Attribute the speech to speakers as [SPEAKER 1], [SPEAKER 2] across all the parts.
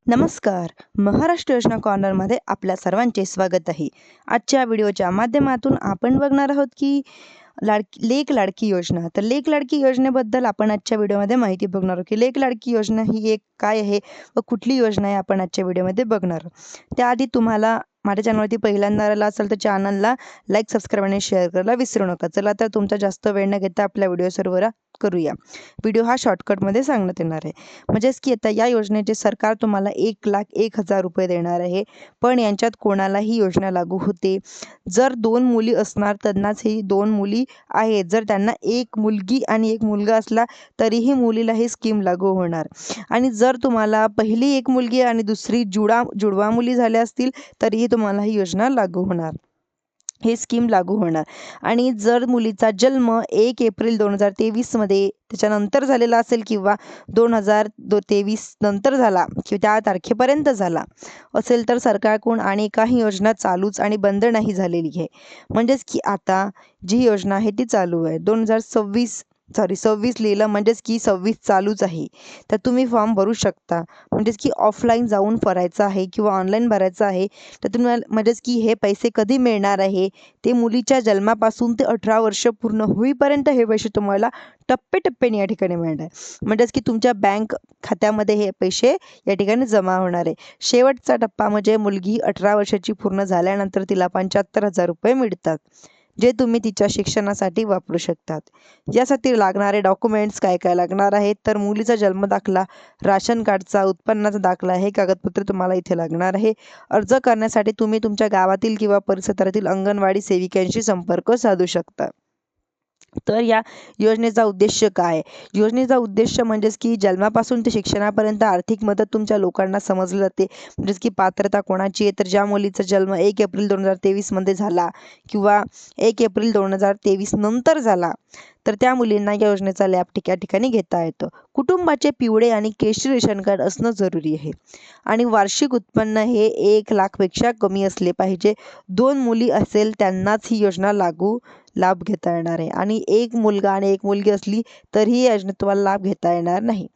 [SPEAKER 1] नमस्कार. महाराष्ट्र योजना कॉर्नरमध्ये आपल्या सर्वांचे स्वागत आहे. आजच्या व्हिडिओच्या माध्यमातून आपण बघणार आहोत की लेक लाडकी योजना. तर लेक लाडकी योजनेबद्दल आपण आजच्या व्हिडिओमध्ये माहिती बघणार आहोत की लेक लाडकी योजना ही एक काय आहे व कुठली योजना आहे आपण आजच्या व्हिडिओमध्ये बघणार आहोत. त्याआधी तुम्हाला माझ्या चॅनलवरती पहिल्यांदा आला असेल तर चॅनलला लाईक, सबस्क्राईब आणि शेअर करायला विसरू नका. चला तर तुमचा जास्त वेळ न घेता आपल्या व्हिडिओ सुरुवात करूया. व्हिडिओ हा शॉर्टकटमध्ये सांगण्यात येणार आहे. म्हणजेच की आता या योजनेचे सरकार तुम्हाला 1,01,000 रुपये देणार आहे. पण यांच्यात कोणालाही योजना लागू होते जर 2 मुली असणार त्यांनाच ही 2 मुली आहेत. जर त्यांना एक मुलगी आणि एक मुलगा असला तरीही मुलीला ही स्कीम लागू होणार. आणि जर तुम्हाला पहिली एक मुलगी आणि दुसरी जुडवा मुली झाल्या असतील तरीही तुम्हाला ही योजना लागू होणार, हे स्कीम लागू होणार. आणि जर मुलीचा जन्म 1 एप्रिल 2023 मध्ये त्याच्यानंतर झालेला असेल किंवा 2023 नंतर झाला किंवा त्या तारखेपर्यंत झाला असेल तर सरकारकडून आणि काही योजना चालूच आणि बंद नाही झालेली आहे. म्हणजेच की आता जी योजना आहे ती चालू आहे. 26 लिहिलं म्हणजेच की 26 चालूच आहे. तर तुम्ही फॉर्म भरू शकता. म्हणजेच की ऑफलाईन जाऊन भरायचं आहे किंवा ऑनलाईन भरायचं आहे. तर तुम्हाला म्हणजेच की हे पैसे कधी मिळणार आहे ते मुलीच्या जन्मापासून ते 18 वर्ष पूर्ण होईपर्यंत हे पैसे तुम्हाला टप्प्याटप्प्याने या ठिकाणी मिळणार आहे. म्हणजेच की तुमच्या बँक खात्यामध्ये हे पैसे या ठिकाणी जमा होणार आहे. शेवटचा टप्पा म्हणजे मुलगी 18 वर्षाची पूर्ण झाल्यानंतर तिला 75,000 रुपये मिळतात, जे तुम्ही तिच्या शिक्षणासाठी वापरू शकतात. यासाठी लागणारे डॉक्युमेंट्स काय काय लागणार आहेत तर मुलीचा जन्मदाखला, राशन कार्डचा, उत्पन्नाचा दाखला हे कागदपत्र तुम्हाला इथे लागणार आहे. अर्ज करण्यासाठी तुम्ही तुमच्या गावातील किंवा परिसरातील अंगणवाडी सेविकांशी संपर्क साधू शकता. तर या योजनेचा उद्देश काय? योजनेचा उद्देश म्हणजेच की जन्मापासून ते शिक्षणापर्यंत आर्थिक मदत तुमच्या लोकांना समजली जाते. म्हणजेच की पात्रता कोणाची आहे तर ज्या मुलीचा जन्म 1 एप्रिल 2023 मध्ये झाला किंवा 1 एप्रिल 2023 नंतर झाला तर त्या मुलींना या योजनेचा लाभ या ठिकाणी घेता येतो. कुटुंबाचे पिवळे आणि केशरी रेशन कार्ड असणं जरुरी आहे. आणि वार्षिक उत्पन्न हे 1,00,000पेक्षा कमी असले पाहिजे. 2 मुली असेल त्यांनाच ही योजना लाभ घेता येणार आहे. आणि एक मुलगा आणि एक मुलगी असली तरीही या योजनेत तुम्हाला लाभ घेता येणार नाही.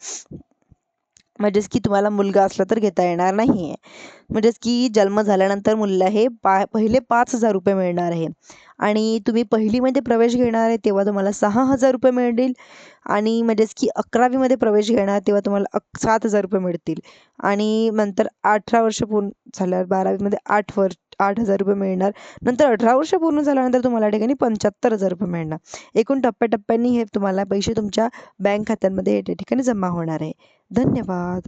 [SPEAKER 1] म्हणजेच की तुम्हाला मुलगा असला तर घेता येणार नाही आहे. म्हणजेच की जन्म झाल्यानंतर मुलीला हे पहिले 5,000 रुपये मिळणार आहे. आणि तुम्ही पहिलीमध्ये प्रवेश घेणार आहे तेव्हा तुम्हाला 6,000 रुपये मिळतील. आणि म्हणजेच की 11वीमध्ये प्रवेश घेणार तेव्हा तुम्हाला 7,000 रुपये मिळतील. आणि नंतर 18 वर्ष पूर्ण झाल्यावर 12वीमध्ये 8,000 रुपये मिळणार. नंतर 18 वर्ष पूर्ण झाल्यानंतर तुम्हाला या ठिकाणी 75,000 रुपये मिळणार. एकूण टप्प्याटप्प्याने हे तुम्हाला पैसे तुमच्या बँक खात्यांमध्ये या ठिकाणी जमा होणार आहे. धन्यवाद.